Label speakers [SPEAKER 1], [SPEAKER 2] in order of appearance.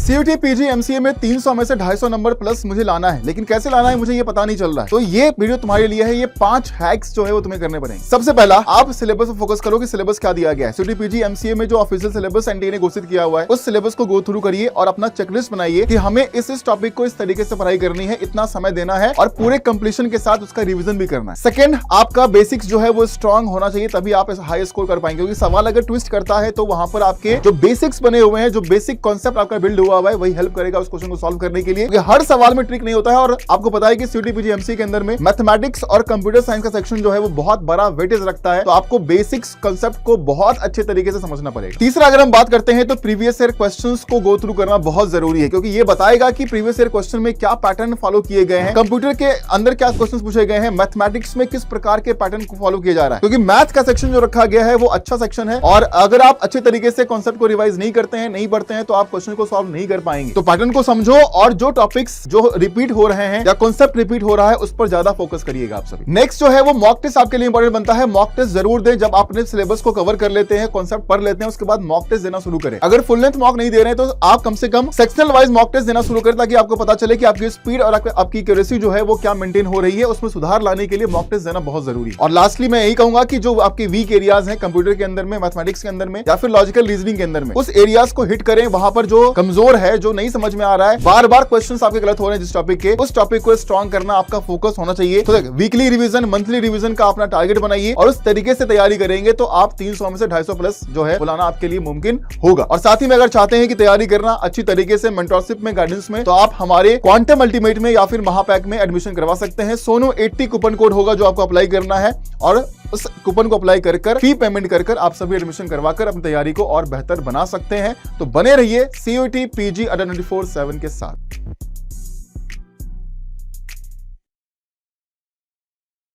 [SPEAKER 1] CUT PG MCA में 300 में से 250 नंबर प्लस मुझे लाना है, लेकिन कैसे लाना है मुझे ये पता नहीं चल रहा है। तो ये वीडियो तुम्हारे लिए है। ये 5 हैक्स जो है वो तुम्हें करने पड़ेंगे। सबसे पहला, आप सिलेबस पर फोकस करो कि सिलेबस क्या दिया गया है। सीयूटी पीजी एमसीए में जो ऑफिशियल सिलेबस एनटीए ने घोषित किया हुआ है उस सिलेबस को गो थ्रू करिए और अपना चेकलिस्ट बनाइए कि हमें इस टॉपिक को इस तरीके से पढ़ाई करनी है, इतना समय देना है और पूरे कंप्लीशन के साथ उसका रिवीजन भी करना है। सेकंड, आपका बेसिक्स जो है वो स्ट्रांग होना चाहिए, तभी आप हाई स्कोर कर पाएंगे। क्योंकि सवाल अगर ट्विस्ट करता है तो वहां पर आपके जो बेसिक्स बने हुए हैं, जो बेसिक कॉन्सेप्ट आपका बिल्ड हुआ है, वही हेल्प करेगा उस क्वेश्चन को सॉल्व करने के लिए। हर सवाल में ट्रिक नहीं होता है और आपको पता है कि सीयूटी पीजी एमसीए के अंदर में मैथमेटिक्स और कंप्यूटर साइंस का सेक्शन जो है वो बहुत बड़ा वेटेज रखता है। तो आपको बेसिक्स कॉन्सेप्ट को बहुत अच्छे तरीके से समझना पड़ेगा। तीसरा, अगर हम बात करते हैं तो प्रीवियस ईयर क्वेश्चंस को गो थ्रू करना बहुत जरूरी है, क्योंकि ये बताएगा कि प्रीवियस ईयर क्वेश्चन में क्या पैटर्न फॉलो किए गए हैं, कंप्यूटर के अंदर क्या क्वेश्चंस पूछे गए हैं, मैथमेटिक्स में किस प्रकार के पैटर्न को फॉलो किया जा रहा है। क्योंकि मैथ का सेक्शन जो रखा गया है वो अच्छा सेक्शन है और अगर आप अच्छे तरीके से कॉन्सेप्ट को रिवाइज नहीं करते हैं, नहीं पढ़ते हैं, तो आप क्वेश्चन को सॉल्व नहीं कर पाएंगे। तो पैटर्न को समझो और जो टॉपिक्स जो रिपीट हो रहे हैं या कॉन्सेप्ट रिपीट हो रहा है उस पर ज्यादा फोकस करिएगा आप सभी। नेक्स्ट जो है वो मॉक टेस्ट आपके लिए इंपॉर्टेंट बनता है। मॉक टेस्ट जरूर दें। जब आप अपने सिलेबस को कवर कर लेते हैं, कॉन्सेप्ट पढ़ लेते हैं, उसके बाद मॉक टेस्ट देना शुरू करें। अगर फुल लेंथ मॉक नहीं दे रहे हैं तो आप कम से कम सेक्शनल वाइज मॉक टेस्ट देना शुरू करें, ताकि आपको पता चले कि आपकी स्पीड और आपकी एक्यूरेसी जो है वो क्या मेंटेन हो रही है। उसमें सुधार लाने के लिए मॉक टेस्ट देना बहुत जरूरी है। और लास्टली मैं यही कहूंगा कि जो आपके वीक एरियाज हैं कंप्यूटर के अंदर में, मैथमेटिक्स के अंदर में या फिर लॉजिकल रीजनिंग के अंदर में, उस एरियाज को हिट करें। वहां पर जो कमजोर है, जो नहीं समझ में आ रहा है, बार बार क्वेश्चंस आपके गलत हो रहे हैं जिस टॉपिक के, उस टॉपिक को स्ट्रॉन्ग करना आपका फोकस होना चाहिए। तो वीकली रिवीजन, मंथली रिवीजन का अपना टारगेट बनाइए और उस तरीके से तैयारी करेंगे तो आप 300 में से 250 प्लस जो है बुलाना आपके लिए मुमकिन होगा। और साथ ही में अगर चाहते हैं कि तैयारी करना अच्छी तरीके से मेंटरशिप में, गाइडेंस में, तो आप हमारे क्वांटम अल्टीमेट में या फिर महापैक में एडमिशन करवा सकते हैं। सोनू 80 कूपन कोड होगा जो आपको अप्लाई करना है और उस कूपन को अप्लाई कर फी पेमेंट कर आप सभी एडमिशन करवाकर अपनी तैयारी को और बेहतर बना सकते हैं। तो बने रहिए सीयूटी पीजी 24/7 के साथ।